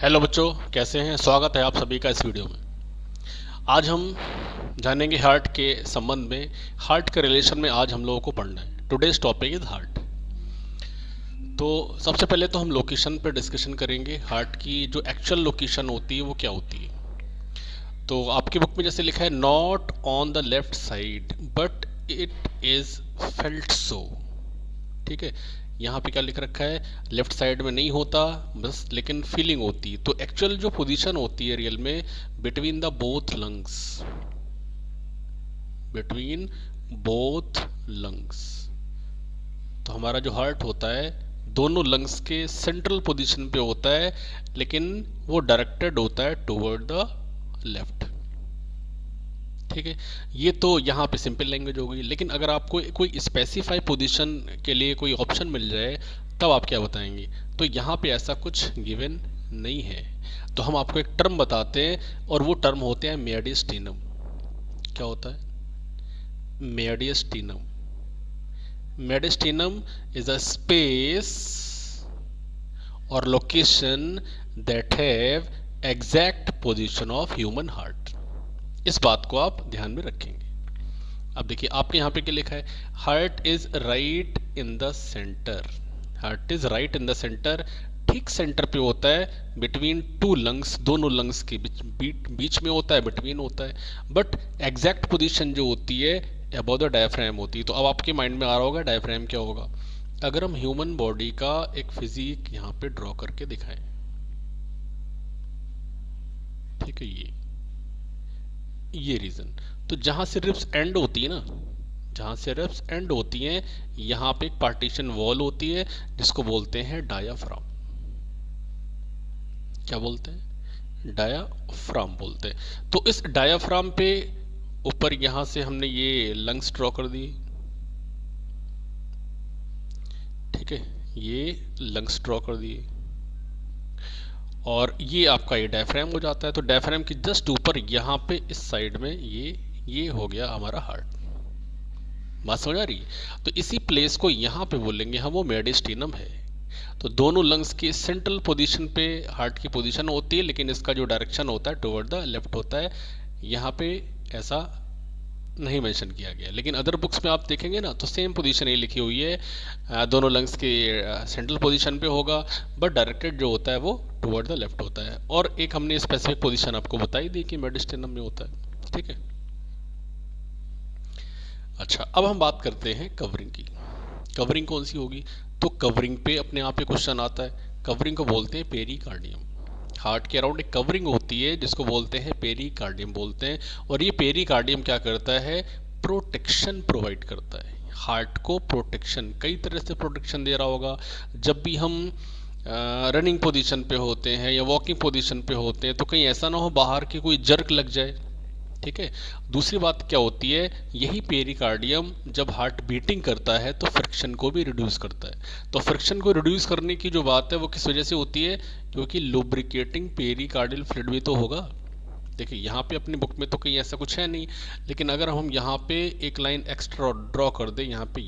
Hello बच्चों, कैसे हैं? स्वागत है आप सभी का इस वीडियो में। आज हम जानेंगे हार्ट के संबंध में। हार्ट के रिलेशन में आज हम लोगों को पढ़ना है। Today's topic is heart. तो सबसे पहले तो हम लोकेशन पे डिस्कशन करेंगे। हार्ट की जो एक्चुअल लोकेशन होती है वो क्या होती है। तो आपकी बुक में जैसे लिखा है, not on the left side but it is felt so. ठीक है, यहाँ पे क्या लिख रखा है, लेफ्ट साइड में नहीं होता बस, लेकिन फीलिंग होती है। तो एक्चुअल जो पोजीशन होती है रियल में, between the both lungs, between both lungs. तो हमारा जो हार्ट होता है दोनों लंग्स के सेंट्रल पोजीशन पे होता है, लेकिन वो डायरेक्टेड होता है टुवर्ड द लेफ्ट। ठीक है, ये तो यहाँ पे सिंपल लैंग्वेज हो गई। लेकिन अगर आपको कोई स्पेसिफाई पोजीशन के लिए कोई ऑप्शन मिल जाए तब आप क्या बताएंगे। तो यहाँ पे ऐसा कुछ गिवन नहीं है। तो हम आपको एक टर्म बताते हैं और वो टर्म होते हैं मेडिस्टिनम। क्या होता है? मेडिस्टिनम। मेडिस्टिनम इज अ स्पेस और location that have exact position of human heart. इस बात को आप ध्यान में रखेंगे। अब देखिए आपके यहाँ पे क्या लिखा है, heart is right in the centre. Heart is right in the centre, ठीक सेंटर पे होता है, बिटवीन टू लंग्स, दोनों लंग्स के बीच में होता है, बिटवीन होता है। बट एग्जैक्ट पोजीशन जो होती है अबव द डायफ्राम होती है। तो अब आपके माइंड में आ रहा होगा डायफ्राम क्या होगा। अगर हम ह्यूमन बॉडी का एक फिजिक यहाँ पे ड्रॉ करके दिखाएं, ठीक है, ये रीजन। तो जहां से रिब्स एंड होती है ना, जहां से रिब्स एंड होती हैं, यहां पे एक पार्टीशन वॉल होती है जिसको बोलते हैं डायाफ्राम। क्या बोलते हैं? डायाफ्राम बोलते हैं। तो इस डायाफ्राम पे ऊपर यहां से हमने ये लंग्स ड्रॉ कर दिए। ठीक है, ये लंग्स ड्रॉ कर दिए और ये आपका ये डायफ्राम हो जाता है। तो डायफ्राम के जस्ट ऊपर यहाँ पे इस साइड में ये हो गया हमारा हार्ट। बात समझ आ रही है? तो इसी प्लेस को यहाँ पे बोलेंगे हम, वो मेडिस्टिनम है। तो दोनों लंग्स की सेंट्रल पोजीशन पे हार्ट की पोजीशन होती है, लेकिन इसका जो डायरेक्शन होता है टुवर्ड द लेफ्ट होता है। यहाँ पे ऐसा नहीं मेंशन किया गया, लेकिन अदर बुक्स में आप देखेंगे ना तो सेम पोजीशन ये लिखी हुई है, दोनों लंग्स के सेंट्रल पोजीशन पे होगा, बट डायरेक्टेड जो होता है वो टुवर्ड द लेफ्ट होता है। और एक हमने स्पेसिफिक पोजीशन आपको बताई दी कि मेडिस्टिनम में होता है। ठीक है, अच्छा अब हम बात करते हैं कवरिंग की। कवरिंग कौन सी होगी? तो कवरिंग पे अपने आप ही क्वेश्चन आता है। कवरिंग को बोलते हैं पेरिकार्डियम। हार्ट के अराउंड एक कवरिंग होती है जिसको बोलते हैं पेरिकार्डियम बोलते हैं। और ये पेरिकार्डियम क्या करता है? प्रोटेक्शन प्रोवाइड करता है। हार्ट को प्रोटेक्शन, कई तरह से प्रोटेक्शन दे रहा होगा। जब भी हम रनिंग पोजीशन पे होते हैं या वॉकिंग पोजीशन पे होते हैं तो कहीं ऐसा ना हो बाहर की कोई जर्क लग जाए। ठीक है, दूसरी बात क्या होती है, यही पेरिकार्डियम जब हार्ट बीटिंग करता है तो फ्रिक्शन को भी रिड्यूस करता है। तो फ्रिक्शन को रिड्यूस करने की जो बात है वो किस वजह से होती है? क्योंकि लुब्रिकेटिंग पेरिकार्डियल फ्लूइड भी तो होगा। देखिए यहाँ पे अपनी बुक में तो कहीं ऐसा कुछ है नहीं, लेकिन अगर हम यहाँ पे एक लाइन एक्स्ट्रा ड्रॉ कर दें, यहाँ पे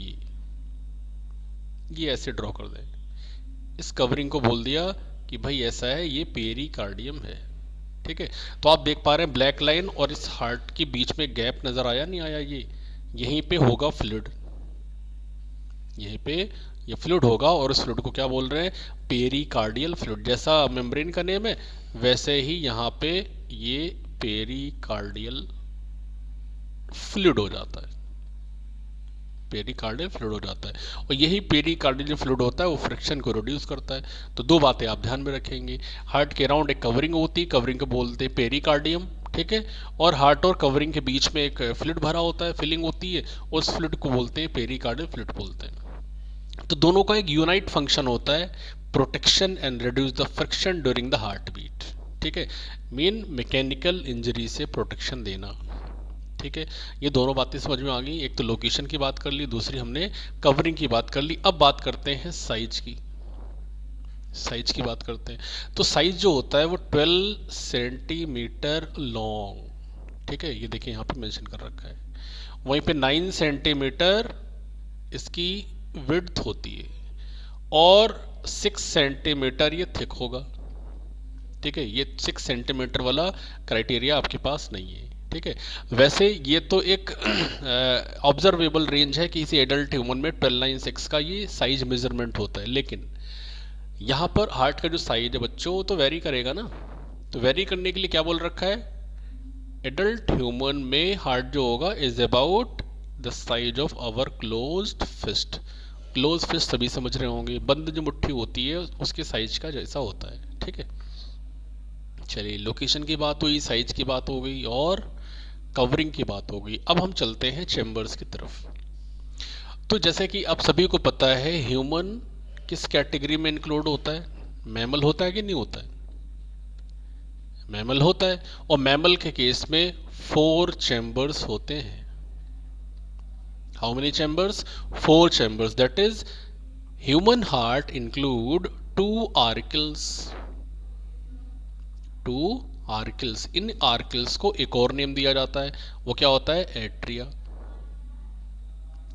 ये ऐसे ड्रॉ कर दें, इस कवरिंग को बोल दिया कि भाई ऐसा है, ये पेरिकार्डियम है। ठीक है, तो आप देख पा रहे हैं ब्लैक लाइन और इस हार्ट के बीच में गैप नजर आया नहीं आया? यहीं पे होगा फ्लूइड, यहीं पे ये फ्लूइड होगा और उस फ्लूइड को क्या बोल रहे हैं? Pericardial fluid. जैसा मेम्ब्रेन का नेम है वैसे ही यहाँ पे ये पेरिकार्डियल फ्लूइड हो जाता है। पेरिकार्डियल फ्लूइड हो जाता है और यही पेरिकार्डियल फ्लूइड होता है वो फ्रिक्शन को रिड्यूस करता है। तो दो बातें आप ध्यान में रखेंगे, हार्ट के अराउंड एक कवरिंग होती है, कवरिंग को बोलते हैं पेरिकार्डियम। ठीक है, और हार्ट और कवरिंग के बीच में एक फ्लूइड भरा होता है, फिलिंग होती है, उस फ्लूइड को बोलते हैं पेरिकार्डियल फ्लूइड बोलते हैं। तो दोनों का एक यूनाइट फंक्शन होता है, protection and reduce the friction during the heartbeat. ठीक है, मेन मैकेनिकल इंजरी से प्रोटेक्शन देना। ठीक है, ये दोनों बातें समझ में आ गई। एक तो लोकेशन की बात कर ली, दूसरी हमने कवरिंग की बात कर ली। अब बात करते हैं साइज की। साइज की बात करते हैं तो साइज जो होता है वो 12 सेंटीमीटर लॉन्ग। ठीक है, ये देखिए यहाँ पे मेंशन कर रखा है। वहीं पे 9 सेंटीमीटर इसकी विड्थ होती है और 6 सेंटीमीटर ये थिक होगा। ठीक है, ये 6 सेंटीमीटर वाला क्राइटेरिया आपके पास नहीं है। ठीक है, वैसे ये तो एक ऑब्जर्वेबल रेंज है कि किसी एडल्ट ह्यूमन में 12/9 का ये साइज मेजरमेंट होता है, लेकिन यहाँ पर हार्ट का जो साइज है बच्चों वो तो वेरी करेगा ना। तो वेरी करने के लिए क्या बोल रखा है, एडल्ट ह्यूमन में हार्ट जो होगा is about the size of our closed fist. Close fist सभी समझ रहे होंगे, बंद जो मुट्ठी होती है उसके साइज का जैसा होता है। ठीक है, चलिए लोकेशन की बात हुई, साइज की बात हो गई और कवरिंग की बात हो गई। अब हम चलते हैं चैम्बर्स की तरफ। तो जैसे कि आप सभी को पता है ह्यूमन किस कैटेगरी में इंक्लूड होता है, मैमल होता है कि नहीं होता है, मैमल होता है। और मैमल के केस में 4 चैम्बर्स होते हैं। How many chambers, 4 chambers. That is human heart include 2 आर्किल्स, 2 आर्किल्स। इन आर्किल्स को एक और नेम दिया जाता है, वो क्या होता है, एट्रिया।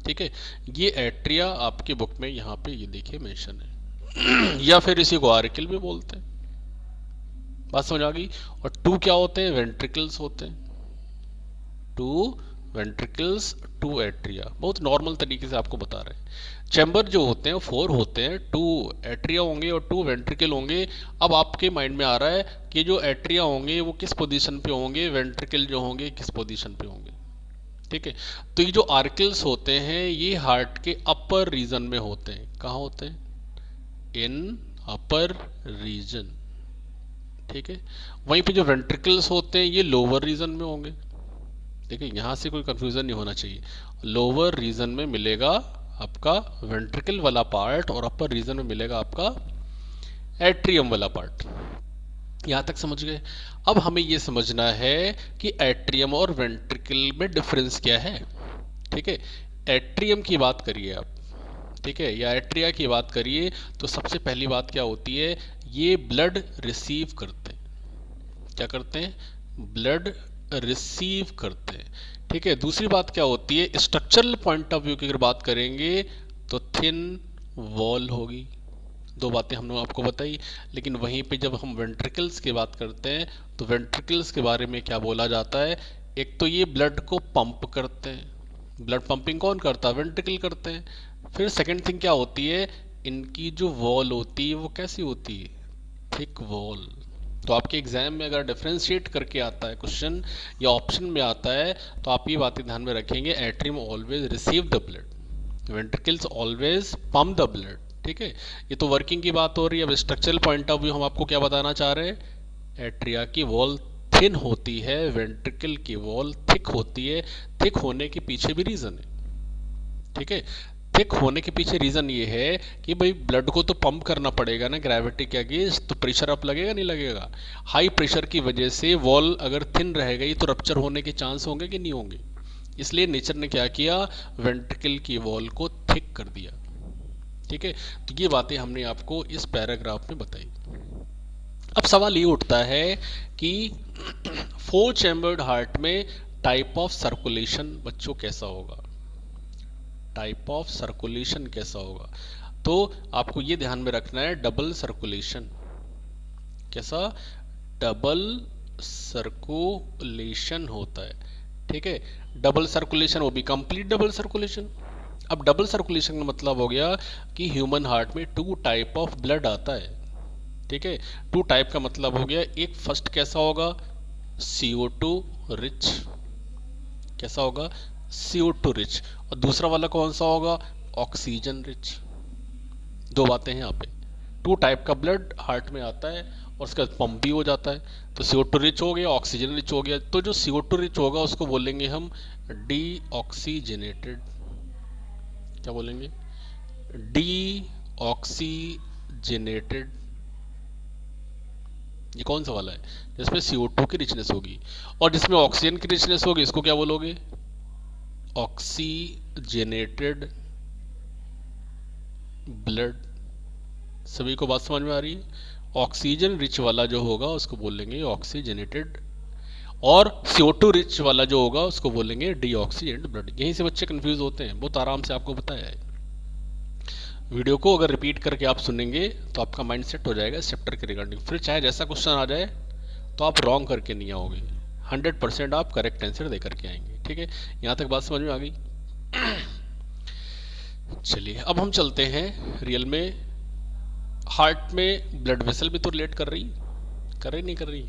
ठीक है, ये एट्रिया आपकी बुक में यहाँ पे ये देखिए मेंशन है या फिर इसी को आर्किल भी बोलते हैं। बात समझ आ गई। और 2 क्या होते हैं, वेंट्रिकल्स होते हैं। 2 वेंट्रिकल्स, 2 एट्रिया, बहुत नॉर्मल तरीके से आपको बता रहे हैं। चैम्बर जो होते हैं 4 होते हैं, 2 एट्रिया होंगे और 2 वेंट्रिकल होंगे। अब आपके माइंड में आ रहा है कि जो एट्रिया होंगे वो किस पोजीशन पे होंगे, वेंट्रिकल जो होंगे किस पोजीशन पे होंगे। ठीक है, तो ये जो आर्किल्स होते हैं ये हार्ट के अपर रीजन में होते हैं। कहाँ होते हैं, इन अपर रीजन। ठीक है, वहीं पे जो वेंट्रिकल्स होते हैं ये लोअर रीजन में होंगे। देखिए यहाँ से कोई कंफ्यूजन नहीं होना चाहिए, लोअर रीजन में मिलेगा आपका वेंट्रिकल वाला पार्ट और अपर रीजन में मिलेगा आपका एट्रियम वाला पार्ट। यहाँ तक समझ गए। अब हमें ये समझना है कि एट्रियम और वेंट्रिकल में डिफरेंस क्या है। ठीक है, एट्रियम की बात करिए आप, ठीक है, या एट्रिया की बात करिए तो सबसे पहली बात क्या होती है, ये ब्लड रिसीव करते हैं। क्या करते हैं, ब्लड रिसीव करते हैं। ठीक है, दूसरी बात क्या होती है, स्ट्रक्चरल पॉइंट ऑफ व्यू की अगर बात करेंगे तो थिन वॉल होगी। 2 बातें हमने आपको बताई। लेकिन वहीं पे जब हम वेंट्रिकल्स की बात करते हैं तो वेंट्रिकल्स के बारे में क्या बोला जाता है, एक तो ये ब्लड को पंप करते हैं, ब्लड पंपिंग कौन करता है, वेंट्रिकल करते हैं। फिर सेकंड थिंग क्या होती है, इनकी जो वॉल होती है वो कैसी होती है, थिक वॉल। तो आपके एग्जाम में अगर डिफरेंशिएट करके आता है क्वेश्चन या ऑप्शन में आता है तो आप ये बातें ध्यान में रखेंगे, atrium always receive the blood, ventricles always pump the blood. ठीक है, ये तो वर्किंग की बात हो रही है। अब स्ट्रक्चरल पॉइंट ऑफ व्यू हम आपको क्या बताना चाह रहे हैं, एट्रिया की वॉल थिन होती है, वेंट्रिकल की वॉल थिक होती है। थिक होने के पीछे भी रीजन है। ठीक है, थिक होने के पीछे रीजन ये है कि भाई ब्लड को तो पंप करना पड़ेगा ना ग्रेविटी के अगेंस्ट, तो प्रेशर अप लगेगा नहीं लगेगा। हाई प्रेशर की वजह से वॉल अगर थिन रह गई तो रप्चर होने के चांस होंगे कि नहीं होंगे। इसलिए नेचर ने क्या किया, वेंट्रिकल की वॉल को थिक कर दिया। ठीक है, तो ये बातें हमने आपको इस पैराग्राफ में बताई। अब सवाल ये उठता है कि 4 चैम्बर्ड हार्ट में टाइप ऑफ सर्कुलेशन बच्चों कैसा होगा, टाइप ऑफ सर्कुलेशन कैसा होगा। तो आपको ये ध्यान में रखना है, डबल सर्कुलेशन। कैसा, डबल सर्कुलेशन होता है। ठीक है, डबल सर्कुलेशन, वो भी कंप्लीट डबल सर्कुलेशन। अब डबल सर्कुलेशन का मतलब हो गया कि ह्यूमन हार्ट में 2 टाइप ऑफ ब्लड आता है। ठीक है, 2 टाइप का मतलब हो गया, एक फर्स्ट कैसा होगा, CO2 रिच। कैसा होगा, CO2 रिच। और दूसरा वाला कौन सा होगा, ऑक्सीजन रिच। 2 बातें हैं यहाँ पे, 2 टाइप का ब्लड हार्ट में आता है और उसका पंप भी हो जाता है। तो CO2 रिच हो गया, ऑक्सीजन रिच हो गया। तो जो CO2 रिच होगा उसको बोलेंगे हम डीऑक्सीजनेटेड। क्या बोलेंगे, डीऑक्सीजनेटेड। ये कौन सा वाला है, जिसमें CO2 की रिचनेस होगी और जिसमें ऑक्सीजन की रिचनेस होगी, इसको क्या बोलोगे, ऑक्सीजनेटेड ब्लड। सभी को बात समझ में आ रही है। ऑक्सीजन रिच वाला जो होगा उसको बोलेंगे ऑक्सीजनेटेड, और CO2 रिच वाला जो होगा उसको बोलेंगे डीऑक्सीजनेटेड ब्लड। यहीं से बच्चे कंफ्यूज होते हैं, बहुत आराम से आपको बताया है। वीडियो को अगर रिपीट करके आप सुनेंगे तो आपका माइंड सेट हो जाएगा इस चैप्टर के रिगार्डिंग, फिर चाहे जैसा क्वेश्चन आ जाए तो आप रॉन्ग करके नहीं आओगे, 100% आप करेक्ट आंसर दे करके आएंगे। ठीक है, यहाँ तक बात समझ में आ गई। चलिए अब हम चलते हैं रियल में। हार्ट में ब्लड वेसल भी तो रिलेट कर रही नहीं कर रही?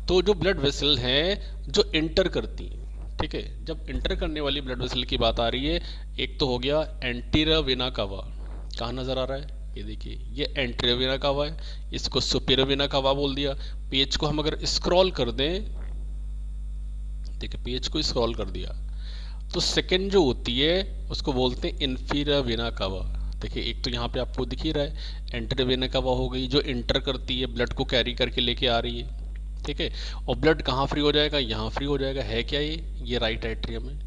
तो जो ब्लड वेसल हैं जो इंटर करती हैं, ठीक है, जब इंटर करने वाली ब्लड वेसल की बात आ रही है, एक तो हो गया एंटीरियर वेना कावा, कहाँ नजर आ रहा है, ये देखिए, ये एंटीरियर वेना कावा है, इसको सुपीरियर वेना कावा बोल दिया। पेज को हम अगर स्क्रॉल कर दें, देखिए पेज को स्क्रॉल कर दिया, तो सेकंड जो होती है उसको बोलते हैं इंफीरियर वेना कावा। देखिए एक तो यहाँ पे आपको दिख ही रहा है, एंटीरियर वेना कावा हो गई जो इंटर करती है, ब्लड को कैरी करके लेके आ रही है। ठीक है, और ब्लड कहाँ फ्री हो जाएगा, यहाँ फ्री हो जाएगा। है क्या ये राइट एट्रियम है।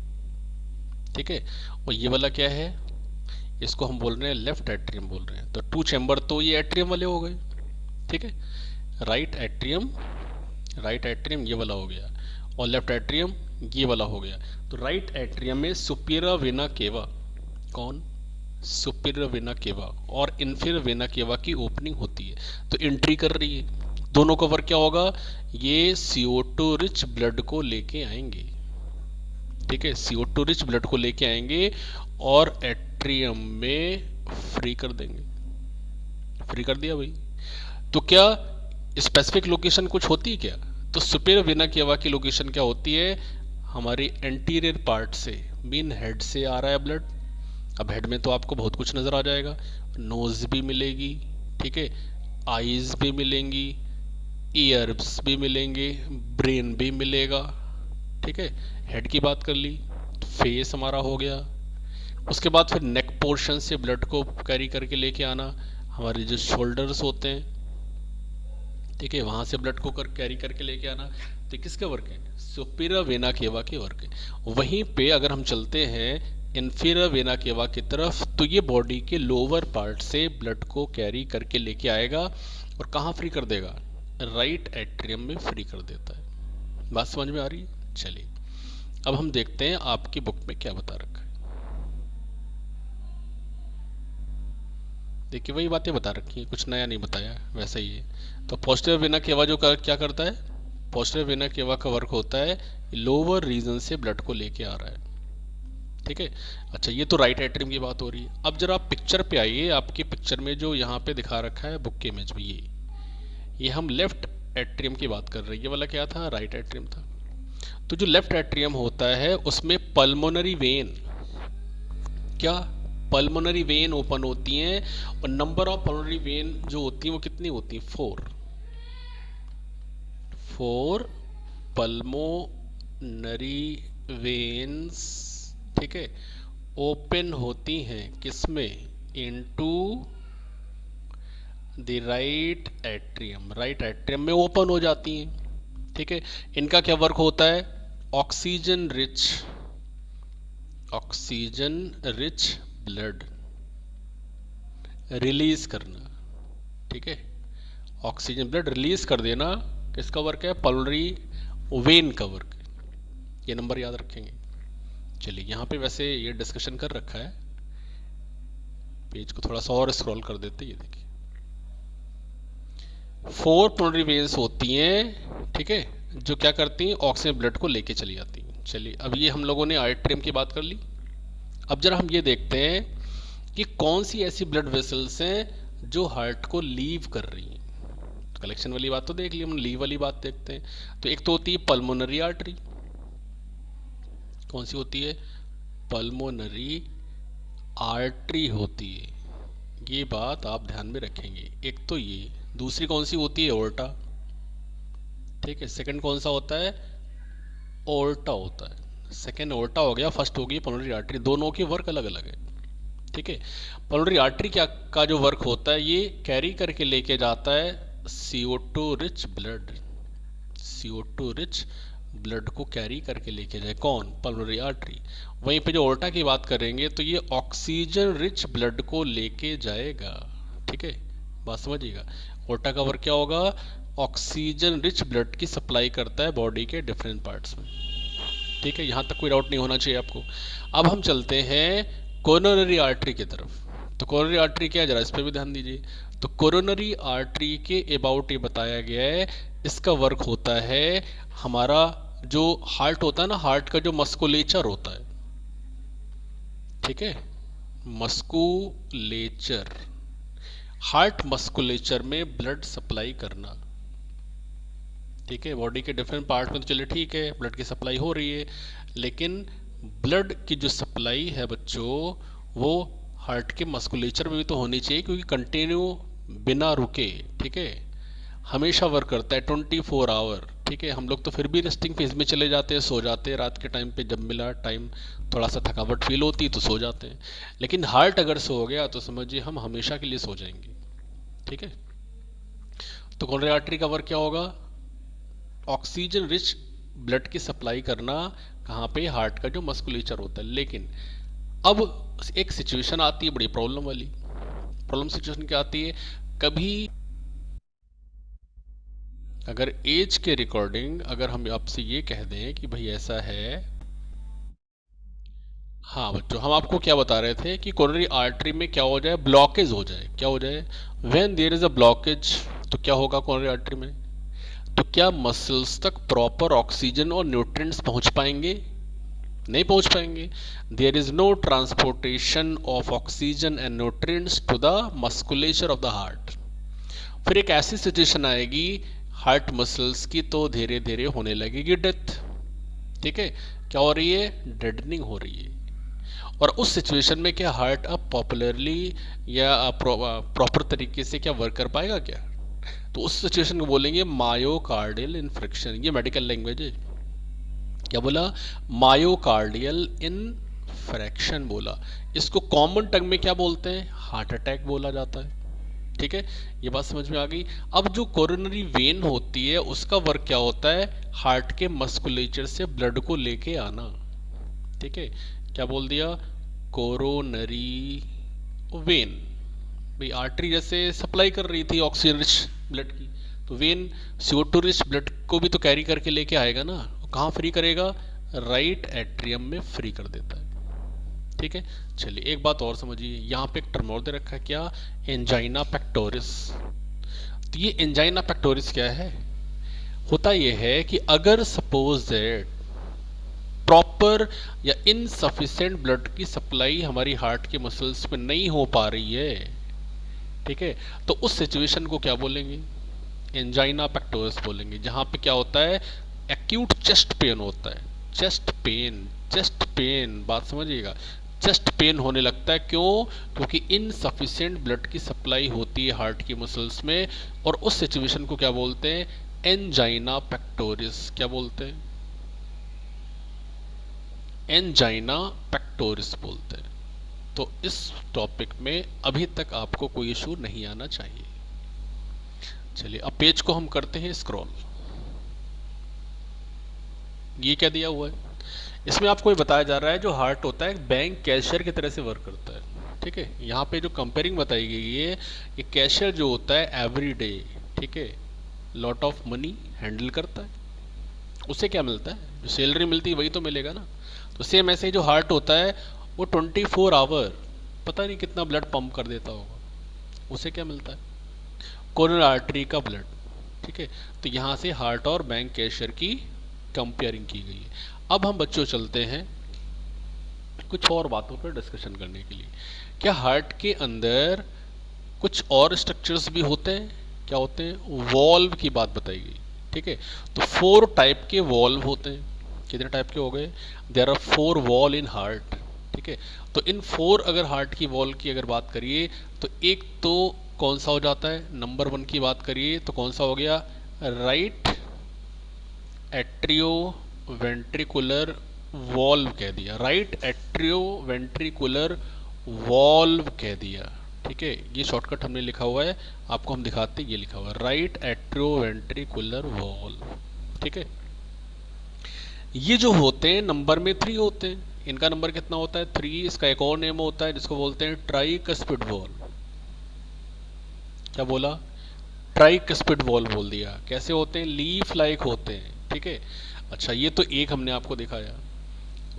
ठीक है, और ये वाला क्या है, इसको हम बोल रहे हैं लेफ्ट एट्रियम बोल रहे हैं। तो 2 चैम्बर तो ये एट्रियम वाले हो गए। ठीक है, राइट एट्रियम ये वाला हो गया, और लेफ्ट एट्रियम ये वाला हो गया। तो राइट एट्रियम में सुपीरियर वेना केवा, कौन, सुपीरियर वेना केवा, और इन्फीरियर वेना केवा की ओपनिंग होती है, तो एंट्री कर रही है। दोनों का वर्क क्या होगा, ये CO2 रिच ब्लड को लेके आएंगे। ठीक है, CO2 रिच ब्लड को लेके आएंगे और एट्रियम में फ्री कर देंगे। फ्री कर दिया भाई। तो क्या स्पेसिफिक लोकेशन कुछ होती है क्या? तो सुपीरियर वेना केवा की लोकेशन क्या होती है, हमारी एंटीरियर पार्ट से, मीन हेड से आ रहा है ब्लड। अब हेड में तो आपको बहुत कुछ नजर आ जाएगा, नोज भी मिलेगी, ठीक है, आईज भी मिलेंगी, ईयर्स भी मिलेंगे, ब्रेन भी मिलेगा। ठीक है, हेड की बात कर ली, फेस हमारा हो गया। उसके बाद फिर नेक पोर्शन से ब्लड को कैरी करके लेके आना, हमारे जो शोल्डर्स होते हैं, ठीक है, वहां से ब्लड को कैरी करके लेके आना। तो किसका वर्क है, सुपीरियर वेना केवा के वर्क है। वहीं पे अगर हम चलते हैं इन्फीरियर वेना केवा की तरफ, तो ये बॉडी के लोअर पार्ट से ब्लड को कैरी करके लेके आएगा और कहाँ फ्री कर देगा, राइट एट्रियम में फ्री कर देता है। बात समझ में आ रही है? चलिए अब हम देखते हैं आपकी बुक में क्या बता रखा है। देखिए वही बातें बता रखी हैं, कुछ नया नहीं बताया, वैसा ही है। तो पोस्टीरियर वेना केवा जो क्या करता है, पोस्टीरियर वेना केवा का वर्क होता है लोअर रीजन से ब्लड को लेके आ रहा है। ठीक है, अच्छा ये तो राइट एट्रियम की बात हो रही है। अब जरा आप पिक्चर पे आइए, आपकी पिक्चर में जो यहाँ पे दिखा रखा है बुक के इमेज में, ये हम लेफ्ट एट्रियम की बात कर रहे हैं। ये वाला क्या था, राइट एट्रियम था। तो जो लेफ्ट एट्रियम होता है उसमें पल्मोनरी वेन, क्या, पल्मोनरी वेन ओपन होती हैं, और नंबर ऑफ पल्मोनरी वेन जो होती हैं वो कितनी होती हैं, 4 पल्मोनरी वेन्स, ठीक है, ओपन होती हैं किसमें, इनटू द राइट एट्रियम में ओपन हो जाती हैं। ठीक है, इनका क्या वर्क होता है, ऑक्सीजन रिच ब्लड रिलीज करना। ठीक है, ऑक्सीजन ब्लड रिलीज कर देना किसका वर्क है, पल्मोनरी वेन का वर्क है। ये नंबर याद रखेंगे। चलिए यहाँ पे वैसे ये डिस्कशन कर रखा है, पेज को थोड़ा सा और स्क्रॉल कर देते, ये देखिए 4 पल्मोनरी वेन्स होती हैं, ठीक है, जो क्या करती हैं, ऑक्सीजन ब्लड को लेके चली जाती हैं। चलिए अब ये हम लोगों ने आर्टरियम की बात कर ली। अब जरा हम ये देखते हैं कि कौन सी ऐसी ब्लड वेसल्स हैं जो हार्ट को लीव कर रही हैं। कलेक्शन वाली बात तो देख ली, हम लीव वाली बात देखते हैं। तो एक तो होती है पल्मोनरी आर्टरी, कौन सी होती है, पल्मोनरी आर्टरी होती है, ये बात आप ध्यान में रखेंगे। एक तो ये, दूसरी कौन सी होती है, ओर्टा। ठीक है, सेकंड कौन सा होता है, ओर्टा होता है। सेकंड ओर्टा हो गया, फर्स्ट होगी पल्मोनरी आर्टरी, दोनों के वर्क अलग अलग है। ठीक है, पल्मोनरी आर्टरी क्या का जो वर्क होता है, ये कैरी करके लेके जाता है CO2 रिच ब्लड को कैरी करके लेके जाए, कौन, पल्मोनरी आर्टरी। वहीं पे जो ओर्टा की बात करेंगे तो ये ऑक्सीजन रिच ब्लड को लेके जाएगा। ठीक है, बात समझिएगा। ओर्टा का वर्क क्या होगा, ऑक्सीजन रिच ब्लड की सप्लाई करता है बॉडी के डिफरेंट पार्ट्स में। ठीक है, यहाँ तक कोई डाउट नहीं होना चाहिए आपको। अब हम चलते हैं कोरोनरी आर्टरी की तरफ। तो कोरोनरी आर्टरी क्या है, जरा इस पर भी ध्यान दीजिए। तो कोरोनरी आर्टरी के अबाउट ये बताया गया है, इसका वर्क होता है हमारा जो हार्ट होता है ना, हार्ट का जो मस्कुलेचर होता है, ठीक है, मस्कुलेचर, हार्ट मस्कुलेचर में ब्लड सप्लाई करना, ठीक है। बॉडी के डिफरेंट पार्ट में तो चलिए ठीक है, ब्लड की सप्लाई हो रही है, लेकिन ब्लड की जो सप्लाई है बच्चों, वो हार्ट के मस्कुलेचर में भी तो होनी चाहिए, क्योंकि कंटिन्यू बिना रुके, ठीक है, हमेशा वर्क करता है 24 आवर, ठीक है। हम लोग तो फिर भी रेस्टिंग फेज में चले जाते हैं, सो जाते हैं रात के टाइम पे, जब मिला टाइम थोड़ा सा थकावट फील होती है तो सो जाते हैं, लेकिन हार्ट अगर सो गया तो समझिए हम हमेशा के लिए सो जाएंगे, ठीक है। तो कोरोनरी आर्टरी का वर्क क्या होगा, ऑक्सीजन रिच ब्लड की सप्लाई करना, कहाँ पे, हार्ट का जो मस्कुलेचर होता है। लेकिन अब एक सिचुएशन आती है बड़ी प्रॉब्लम वाली, प्रॉब्लम सिचुएशन क्या आती है, कभी अगर एज के रिकॉर्डिंग अगर हम आपसे ये कह दें कि भाई ऐसा है, हाँ बच्चों हम आपको क्या बता रहे थे कि कोरोनरी आर्टरी में क्या हो जाए, ब्लॉकेज हो जाए, क्या हो जाए, when there is a blockage, तो क्या होगा कोरोनरी आर्टरी में, तो क्या मसल्स तक प्रॉपर ऑक्सीजन और न्यूट्रिएंट्स पहुंच पाएंगे, नहीं पहुंच पाएंगे। There is no transportation of oxygen and nutrients to the musculature of the heart. फिर एक ऐसी सिचुएशन आएगी हार्ट मसल्स की, तो धीरे धीरे होने लगेगी डेथ, ठीक है, क्या हो रही है, डेडनिंग हो रही है। और उस सिचुएशन में क्या हार्ट अब पॉपुलरली या प्रॉपर तरीके से क्या वर्क कर पाएगा क्या, तो उस सिचुएशन को बोलेंगे मायोकार्डियल इन्फ्रिक्शन, ये मेडिकल लैंग्वेज है। क्या बोला, मायोकार्डियल इन्फ्रैक्शन बोला। इसको कॉमन टंग में क्या बोलते हैं, हार्ट अटैक बोला जाता है, ठीक है, ये बात समझ में आ गई। अब जो कोरोनरी वेन होती है उसका वर्क क्या होता है, हार्ट के मस्कुलेचर से ब्लड को लेके आना, ठीक है, क्या बोल दिया, कोरोनरी वेन, भाई आर्टरी जैसे सप्लाई कर रही थी ऑक्सीजन रिच ब्लड की, तो वेन CO2 रिच ब्लड को भी तो कैरी करके लेके आएगा ना, कहाँ फ्री करेगा, राइट एट्रियम में फ्री कर देता है, ठीक है। चलिए एक बात और समझिए, यहाँ पे एक टर्म और दे रखा है, क्या, एंजाइना पेक्टोरिस। तो ये एंजाइना पेक्टोरिस क्या है, होता ये है कि अगर सपोज दैट प्रॉपर या इनसफिशिएंट ब्लड की सप्लाई हमारी हार्ट के मसल्स में नहीं हो पा रही है, ठीक है, तो उस सिचुएशन को क्या बोलेंगे, एंजाइना पेक्टोरिस बोलेंगे, जहां पे क्या होता है, एक्यूट चेस्ट पेन होता है, चेस्ट पेन, चेस्ट पेन, बात समझिएगा, चेस्ट पेन होने लगता है, क्यों, क्योंकि इनसफिशिएंट ब्लड की सप्लाई होती है हार्ट की मसल्स में, और उस सिचुएशन को क्या बोलते हैं, एंजाइना पेक्टोरिस, क्या बोलते हैं, एंजाइना पेक्टोरिस बोलते हैं। तो इस टॉपिक में अभी तक आपको कोई इशू नहीं आना चाहिए। चलिए अब पेज को हम करते हैं स्क्रॉल। ये क्या दिया हुआ है, इसमें आपको ये बताया जा रहा है जो हार्ट होता है बैंक कैशियर की तरह से वर्क करता है, ठीक है। यहाँ पे जो कंपेयरिंग बताई गई है, ये कैशियर जो होता है एवरी डे, ठीक है, लॉट ऑफ मनी हैंडल करता है, उससे क्या मिलता है, जो सैलरी मिलती है वही तो मिलेगा ना। तो सेम ऐसे ही जो हार्ट होता है वो 24 आवर पता नहीं कितना ब्लड पंप कर देता होगा, उसे क्या मिलता है, कोरोनरी आर्टरी का ब्लड, ठीक है। तो यहाँ से हार्ट और बैंक कैशियर की कंपेयरिंग की गई है। अब हम बच्चों चलते हैं कुछ और बातों पर डिस्कशन करने के लिए। क्या हार्ट के अंदर कुछ और स्ट्रक्चर्स भी होते हैं, क्या होते हैं, वॉल्व की बात बताई गई, ठीक है। तो 4 टाइप के वॉल्व होते हैं, कितने टाइप के हो गए, there are 4 wall in heart, ठीक है। तो इन 4 अगर हार्ट की वॉल की अगर बात करिए तो एक तो कौन सा हो जाता है, नंबर 1 की बात करिए तो कौन सा हो गया, राइट एट्रियो वेंट्रिकुलर वॉल्व कह दिया, राइट एट्रियो वेंट्रिकुलर वॉल्व कह दिया, ठीक है। ये शॉर्टकट हमने लिखा हुआ है, आपको हम दिखाते हैं, ये लिखा हुआ है राइट एट्रियो वेंट्रिकुलर वॉल्व, ठीक है। ये जो होते हैं नंबर में 3 होते हैं, इनका नंबर कितना होता है, 3। इसका एक और नेम होता है जिसको बोलते हैं ट्राइकस्पिड वॉल्व, क्या बोला, ट्राइकस्पिड वॉल्व बोल दिया। कैसे होते हैं, लीफ लाइक होते हैं, ठीक है। अच्छा ये तो एक हमने आपको दिखाया।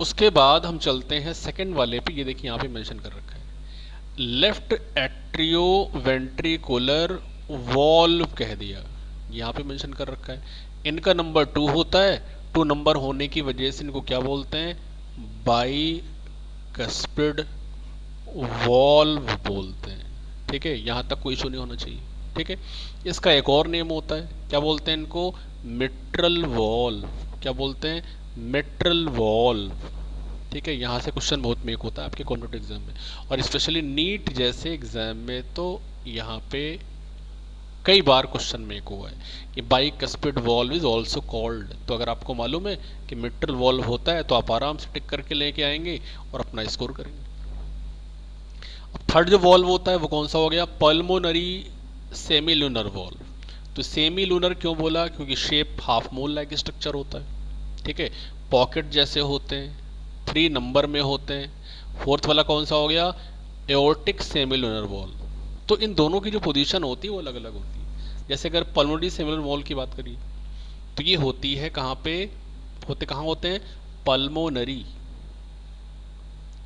उसके बाद हम चलते हैं सेकंड वाले पे, ये देखिए यहाँ पे मेंशन कर रखा है लेफ्ट एट्रियो वेंट्रिकुलर वॉल्व कह दिया, यहाँ पे मेंशन कर रखा है। इनका नंबर 2 होता है, 2 नंबर होने की वजह से इनको क्या बोलते हैं, बाइकस्पिड वॉल्व बोलते हैं। ठीक है, यहाँ तक कोई इशू नहीं होना चाहिए। ठीक है, इसका एक और नेम होता है, क्या बोलते हैं इनको, मिट्रल वॉल्व। क्या बोलते हैं, मिट्रल वॉल्व। ठीक है, यहाँ से क्वेश्चन बहुत मेक होता है आपके कॉम्पिटिटिव एग्जाम में, और स्पेशली नीट जैसे एग्जाम में तो यहाँ पे कई बार क्वेश्चन मेक हुआ है कि bicuspid valve is also called. तो अगर आपको मालूम है कि मिट्रल वॉल्व होता है तो आप आराम से टिक करके लेके आएंगे और अपना स्कोर करेंगे। अब थर्ड जो वॉल्व होता है वो कौन सा हो गया, पल्मोनरी सेमी लूनर वॉल्व। तो सेमी लूनर क्यों बोला, क्योंकि shape half moon like structure होता है। ठीक है, पॉकेट जैसे होते हैं, 3 नंबर में होते हैं। फोर्थ वाला कौन सा हो गया, एओर्टिक सेमी लूनर वॉल्व। तो इन दोनों की जो पोजीशन होती है वो अलग अलग होती है। जैसे अगर पल्मोनरी सेमी लूनर वॉल्व की बात करिए तो ये होती है कहाँ पे, कहाँ होते हैं, पल्मोनरी।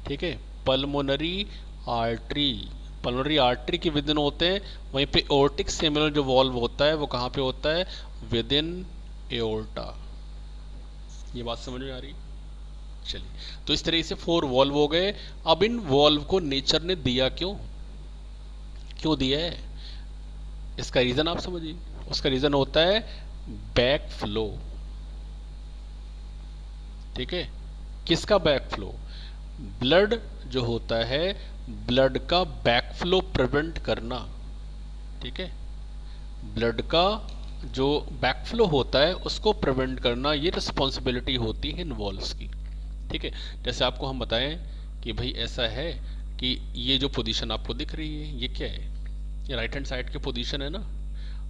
ठीक है, पल्मोनरी आर्टरी, पल्मोनरी आर्टरी के विद इन होते हैं। वहीं पे एओर्टिक सेमिनल जो वॉल्व होता है वो कहाँ पे होता है, विद इन एओर्टा। ये बात समझ में आ रही, चलिए। तो इस तरह से 4 वॉल्व हो गए। अब इन वॉल्व को नेचर ने दिया क्यों, क्यों दिया है, इसका रीजन आप समझिए। उसका रीजन होता है बैक फ्लो। ठीक है, किसका बैक फ्लो, ब्लड जो होता है, ब्लड का बैकफ्लो प्रिवेंट करना। ठीक है, ब्लड का जो बैकफ्लो होता है उसको प्रिवेंट करना, ये रिस्पॉन्सिबिलिटी होती है इन वॉल्व्स की। ठीक है, जैसे आपको हम बताएं कि भाई ऐसा है कि ये जो पोजीशन आपको दिख रही है ये क्या है, ये राइट हैंड साइड की पोजीशन है ना।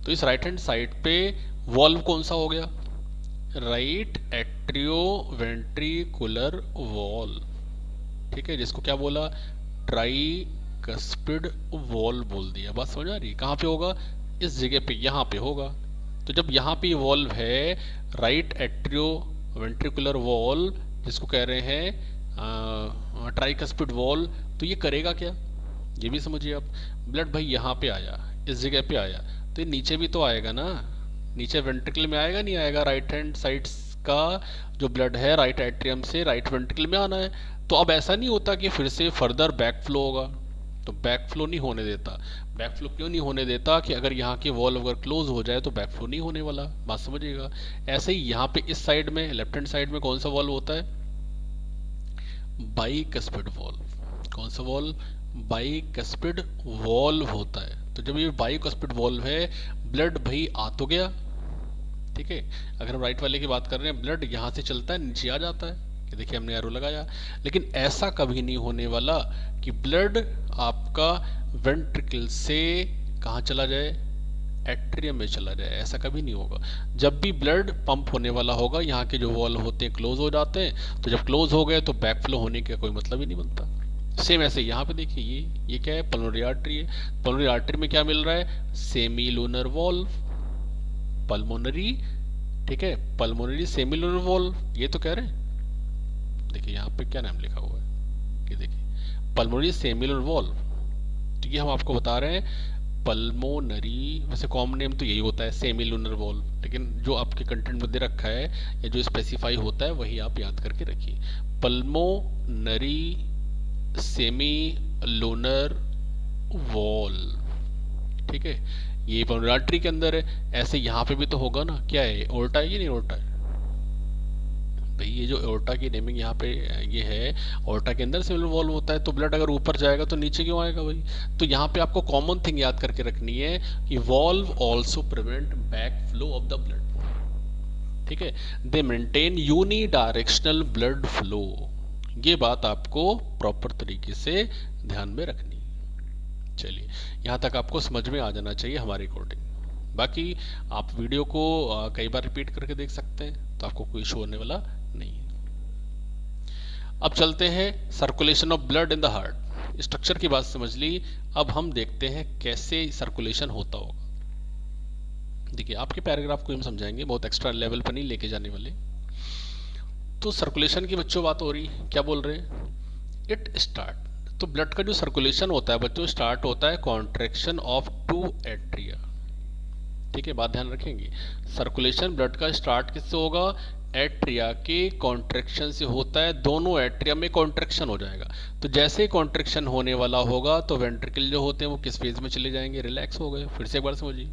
तो इस राइट हैंड साइड पे वॉल्व कौन सा हो गया, राइट एट्रियो वेंट्रिकुलर वॉल्व। ठीक है, जिसको क्या बोला, ट्राइकस्पिड वॉल्व बोल दिया। बात समझ आ रही है, कहाँ पे होगा, इस जगह पे, यहाँ पे होगा। तो जब यहाँ पे वॉल्व है राइट एट्रियो वेंट्रिकुलर वॉल्व, जिसको कह रहे हैं ट्राइकस्पिड वॉल्व, तो ये करेगा क्या, ये भी समझिए आप। ब्लड भाई यहाँ पे आया, इस जगह पे आया, तो ये नीचे भी तो आएगा ना, नीचे वेंट्रिकल में आएगा नहीं आएगा, राइट हैंड साइड का जो ब्लड है राइट एट्रियम से राइट वेंट्रिकल में आना है। तो अब ऐसा नहीं होता कि फिर से फर्दर बैक फ्लो होगा, तो बैक फ्लो नहीं होने देता। बैक फ्लो क्यों नहीं होने देता, कि अगर यहाँ की वॉल्व अगर क्लोज हो जाए तो बैक फ्लो नहीं होने वाला। बात समझिएगा। ऐसे ही यहाँ पे इस साइड में, लेफ्ट हैंड साइड में कौन सा वॉल्व होता है, बाइकस्पिड वॉल्व। कौन सा वॉल्व, बाइकस्पिड वॉल्व होता है। तो जब ये बाइकस्पिड वॉल्व है, ब्लड भाई आ तो गया। ठीक है, अगर हम राइट वाले की बात कर रहे हैं, ब्लड यहाँ से चलता है नीचे आ जाता है, कि देखिए हमने एरो लगाया। लेकिन ऐसा कभी नहीं होने वाला कि ब्लड आपका वेंट्रिकल से कहाँ चला जाए, एट्रियम में चला जाए, ऐसा कभी नहीं होगा। जब भी ब्लड पंप होने वाला होगा, यहाँ के जो वॉल्व होते हैं क्लोज हो जाते हैं, तो जब क्लोज हो गए तो बैक फ्लो होने का कोई मतलब ही नहीं बनता। सेम ऐसे यहाँ पे देखिए, ये क्या है, पल्मोनरी आर्टरी है। पल्मोनरी आर्टरी में क्या मिल रहा है, सेमी लूनर वॉल्व, पल्मोनरी। ठीक है, पल्मोनरी सेमी लूनर वॉल्व, ये तो कह रहे हैं। देखिए यहाँ पे क्या नाम लिखा हुआ है, ये देखिए पल्मोनरी सेमी लूनर वॉल्व। तो ये हम आपको बता रहे हैं पल्मोनरी, वैसे कॉमन नेम तो यही होता है सेमी लूनर वॉल्व, लेकिन जो आपके कंटेंट में दे रखा है या जो स्पेसिफाई होता है वही आप याद करके रखिए, पल्मोनरी सेमी लूनर वॉल्व। ठीक है, ये पल्मोनरी आर्टरी के अंदर है। ऐसे यहाँ पे भी तो होगा ना, क्या है, एओर्टा है, ये नहीं एओर्टा है भाई, ये जो एओर्टा की नेमिंग यहाँ पे ये है, एओर्टा के अंदर सेमिनल वॉल्व होता है। तो ब्लड अगर ऊपर जाएगा तो नीचे क्यों आएगा भाई। तो यहाँ पे आपको कॉमन थिंग याद करके रखनी है कि valve also prevent backflow of the blood. ठीक है, they maintain unidirectional blood flow. ये बात आपको प्रॉपर तरीके से ध्यान में रखनी। चलिए, यहाँ तक आपको समझ में आ जाना चाहिए हमारे अकॉर्डिंग। बाकी आप वीडियो को कई बार रिपीट करके देख सकते हैं, तो आपको कोई इशू होने वाला नहीं है। अब चलते हैं circulation of blood in the heart. Structure की बात समझ ली, अब हम देखते हैं कैसे सर्कुलेशन होता होगा। देखिए आपके पैराग्राफ को हम समझाएंगे, बहुत एक्स्ट्रा लेवल पर नहीं लेके जाने वाले। तो सर्कुलेशन की बच्चों बात हो रही, क्या बोल रहे हैं, इट स्टार्ट। तो ब्लड का जो सर्कुलेशन होता है बच्चों स्टार्ट होता है कॉन्ट्रैक्शन ऑफ टू एट्रिया। ठीक है, बात ध्यान रखेंगे, सर्कुलेशन ब्लड का स्टार्ट किससे होगा, एट्रिया के कॉन्ट्रैक्शन से होता है, दोनों एट्रिया में कॉन्ट्रैक्शन हो जाएगा। तो जैसे ही कॉन्ट्रैक्शन होने वाला होगा तो वेंट्रिकल जो होते हैं वो किस फेज में चले जाएंगे, रिलैक्स हो गए। फिर से एक बार समझिए,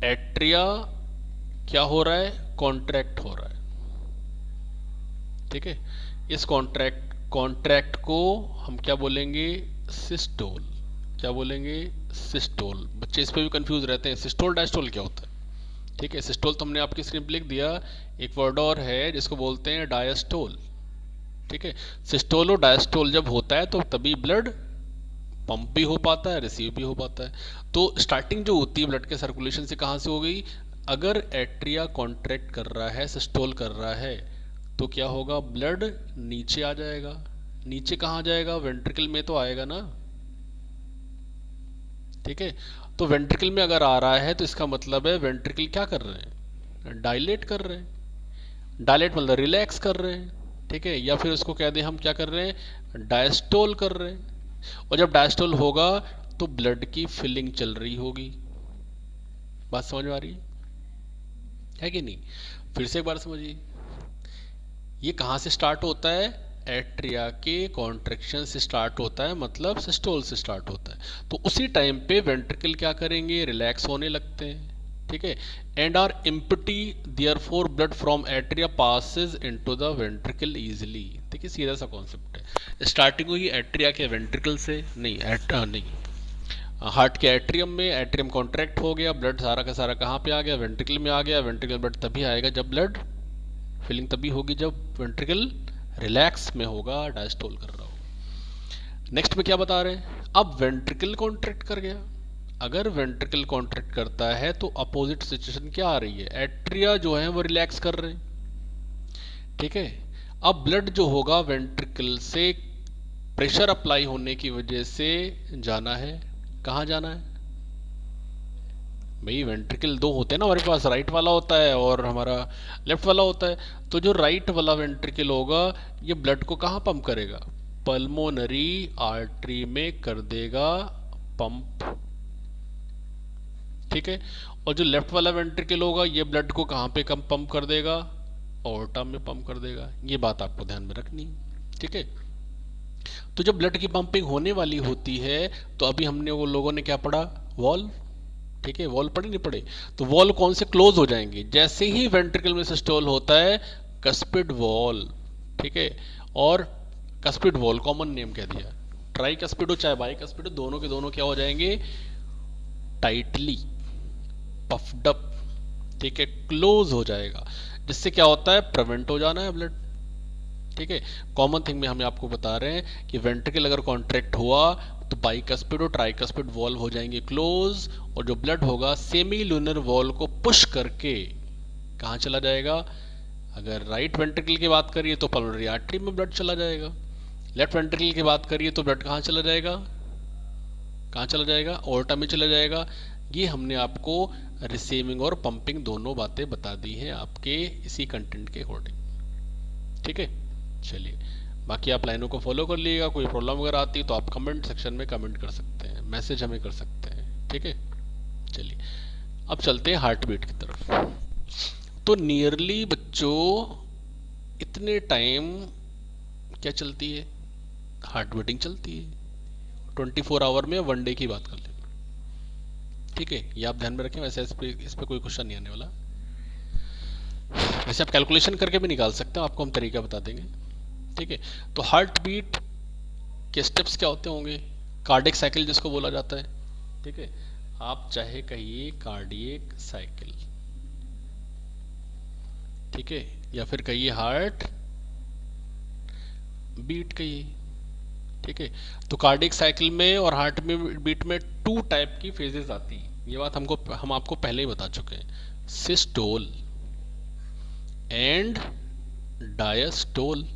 एट्रिया क्या हो रहा है, कॉन्ट्रैक्ट हो रहा है। ठीक है, इस कॉन्ट्रैक्ट को हम क्या बोलेंगे, सिस्टोल। क्या बोलेंगे, सिस्टोल। बच्चे इस पे भी कंफ्यूज रहते हैं, सिस्टोल डायस्टोल क्या होता है। ठीक है, सिस्टोल तो हमने आपकी स्क्रीन पर लिख दिया, एक वर्ड और है जिसको बोलते हैं डायस्टोल। ठीक है, सिस्टोल और डायस्टोल जब होता है तो तभी ब्लड पंप भी हो पाता है, रिसीव भी हो पाता है। तो स्टार्टिंग जो होती है ब्लड के सर्कुलेशन से कहाँ से हो गई, अगर एट्रिया कॉन्ट्रैक्ट कर रहा है, सिस्टोल कर रहा है, तो क्या होगा, ब्लड नीचे आ जाएगा। नीचे कहाँ जाएगा, वेंट्रिकल में तो आएगा ना। ठीक है, तो वेंट्रिकल में अगर आ रहा है तो इसका मतलब है वेंट्रिकल क्या कर रहे हैं, डायलेट कर रहे हैं। डायलेट मतलब रिलैक्स कर रहे हैं। ठीक है, या फिर उसको कह दें हम क्या कर रहे हैं, डायस्टोल कर रहे हैं। और जब डायस्टोल होगा तो ब्लड की फिलिंग चल रही होगी। बात समझ में आ रही है कि नहीं, फिर से एक बार समझिए, ये कहाँ से स्टार्ट होता है, एट्रिया के कॉन्ट्रैक्शन से स्टार्ट होता है, मतलब सिस्टोल से स्टार्ट होता है। तो उसी टाइम पे वेंट्रिकल क्या करेंगे, रिलैक्स होने लगते हैं। ठीक है, and are empty, therefore blood from atria passes into the ventricle easily. देखिए सीधा सा कॉन्सेप्ट है, स्टार्टिंग हुई एट्रिया के वेंट्रिकल से, नहीं हार्ट के एट्रियम में, एट्रियम कॉन्ट्रैक्ट हो गया, ब्लड सारा का सारा कहाँ पे आ गया, वेंट्रिकल में आ गया। वेंट्रिकल ब्लड तभी आएगा जब ब्लड फिलिंग तभी होगी जब वेंट्रिकल रिलैक्स में होगा, डायस्टोल कर रहा हो। नेक्स्ट में क्या बता रहे हैं, अब वेंट्रिकल कॉन्ट्रैक्ट कर गया। अगर वेंट्रिकल कॉन्ट्रैक्ट करता है तो अपोजिट सिचुएशन क्या आ रही है, एट्रिया जो है वो रिलैक्स कर रहे हैं। ठीक है, अब ब्लड जो होगा वेंट्रिकल से प्रेशर अप्लाई होने की वजह से जाना है, कहाँ जाना है भाई, वेंट्रिकल दो होते हैं ना हमारे पास, राइट वाला होता है और हमारा लेफ्ट वाला होता है। तो जो राइट वाला वेंट्रिकल होगा ये ब्लड को कहाँ पंप करेगा, पल्मोनरी आर्टरी में कर देगा पंप। ठीक है, और जो लेफ्ट वाला वेंट्रिकल होगा ये ब्लड को कहाँ पे कम पंप कर देगा, ऑर्टा में पंप कर देगा। ये बात आपको ध्यान में रखनी है। ठीक है, तो जब ब्लड की पंपिंग होने वाली होती है तो अभी हमने वो लोगों ने क्या पढ़ा, वॉल्व। ठीक है, वॉल्व पढ़े नहीं पढ़े, तो वॉल्व कौन से क्लोज हो जाएंगे जैसे ही वेंट्रिकल में सिस्टोल होता है, कस्पिड वॉल्व। ठीक है, और कस्पिड वॉल्व कॉमन नेम कह दिया, ट्राई कस्पिड हो चाहे बाई कस्पिड हो, दोनों के दोनों क्या हो जाएंगे, टाइटली पफ्ड अप। ठीक है, क्लोज हो जाएगा, जिससे क्या होता है, प्रिवेंट हो जाना है ब्लड। ठीक है, कॉमन थिंग में हम आपको बता रहे हैं कि वेंट्रिकल अगर कॉन्ट्रैक्ट हुआ तो बाइकस्पिड और ट्राइकस्पिड वॉल्व हो जाएंगे क्लोज, और जो ब्लड होगा सेमी लूनर वॉल्व को पुश करके कहाँ चला जाएगा, अगर राइट वेंट्रिकल की बात करिए तो पल्मोनरी आर्टरी में ब्लड चला जाएगा, लेफ्ट वेंट्रिकल की बात करिए तो ब्लड कहाँ चला जाएगा, कहाँ चला जाएगा, ऑर्टा में चला जाएगा। ये हमने आपको रिसीविंग और पंपिंग दोनों बातें बता दी हैं आपके इसी कंटेंट के अकॉर्डिंग। ठीक है, चलिए बाकी आप लाइनों को फॉलो कर लीजिएगा, कोई प्रॉब्लम अगर आती है तो आप कमेंट सेक्शन में कमेंट कर सकते हैं, मैसेज हमें कर सकते हैं। ठीक है, चलिए अब चलते हैं हार्ट बीट की तरफ। तो नियरली बच्चों इतने टाइम क्या चलती है, हार्ट बीटिंग चलती है 24 आवर में, वन डे की बात कर लें। ठीक है, ये आप ध्यान में रखें, वैसे इस पे कोई क्वेश्चन नहीं आने वाला, वैसे आप कैलकुलेशन करके भी निकाल सकते हैं, आपको हम तरीका बता देंगे। ठीक है, तो हार्ट बीट के स्टेप्स क्या होते होंगे, कार्डियक साइकिल जिसको बोला जाता है। ठीक है, आप चाहे कहिए कार्डियक साइकिल, ठीक है, या फिर कहिए हार्ट बीट कहिए। ठीक है, तो कार्डियक साइकिल में और हार्ट में बीट में टू टाइप की फेजेस आती हैं, ये बात हम आपको पहले ही बता चुके हैं, सिस्टोल एंड डायस्टोल।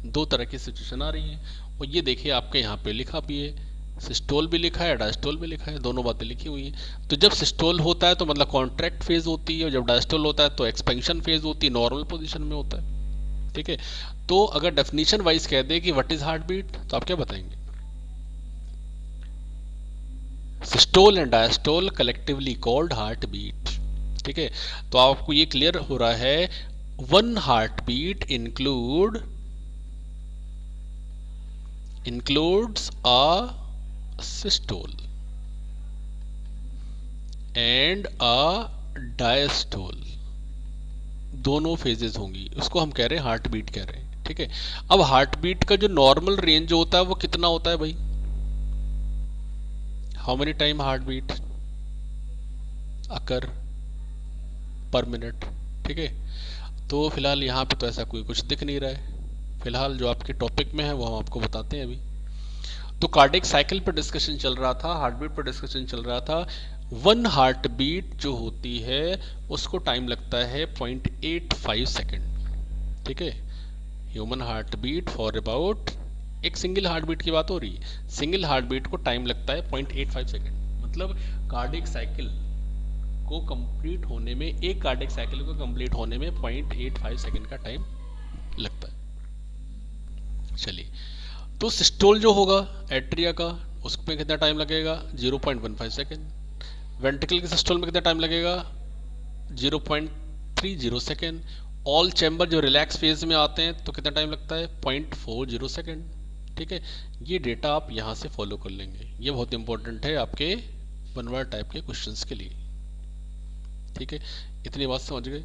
दो तरह की सिचुएशन आ रही है, और ये देखिए आपके यहाँ पे लिखा भी है, सिस्टोल भी लिखा है, डायस्टोल भी लिखा है, दोनों बातें लिखी हुई हैं। तो जब सिस्टोल होता है तो मतलब कॉन्ट्रैक्ट फेज होती है, और जब डायस्टोल होता है तो एक्सपेंशन फेज होती है, नॉर्मल पोजीशन में होता है। ठीक है। तो अगर डेफिनेशन वाइज कह दे कि व्हाट इज हार्ट बीट, तो आप क्या बताएंगे? Systole and diastole collectively called heartbeat. ठीक है, तो आपको ये क्लियर हो रहा है, one heartbeat includes a systole and a diastole, दोनों फेजेस होंगी, उसको हम कह रहे हैं हार्ट बीट कह रहे हैं। ठीक है, अब हार्ट बीट का जो नॉर्मल रेंज होता है वो कितना होता है भाई? How many time heartbeat occur per minute? ठीक है, तो फिलहाल यहाँ पे तो ऐसा कोई कुछ दिख नहीं रहा है। फिलहाल जो आपके टॉपिक में है वो हम आपको बताते हैं अभी। तो कार्डियक साइकिल पर डिस्कशन चल रहा था, हार्ट बीट पर डिस्कशन चल रहा था। वन हार्ट बीट जो होती है उसको टाइम लगता है 0.85 सेकेंड। ठीक है, human heartbeat for about, एक सिंगल हार्ट बीट की बात हो रही है, सिंगल हार्ट बीट को टाइम लगता है 0.85 सेकेंड। मतलब कार्डियक साइकिल को कंप्लीट होने में, एक कार्डियक साइकिल को कंप्लीट होने में 0.85 सेकेंड का टाइम लगता है। चलिए, तो सिस्टोल जो होगा एट्रिया का, उसमें कितना टाइम लगेगा? 0.15 सेकेंड। वेंट्रिकल के सिस्टोल में कितना टाइम लगेगा? 0.30 सेकेंड। ऑल चैम्बर जो रिलैक्स फेज में आते हैं तो कितना टाइम लगता है? 0.40 सेकेंड। ठीक है, ये डेटा आप यहाँ से फॉलो कर लेंगे, ये बहुत इंपॉर्टेंट है आपके 1 वर्ड टाइप के क्वेश्चंस के लिए। ठीक है, इतनी बात समझ गए?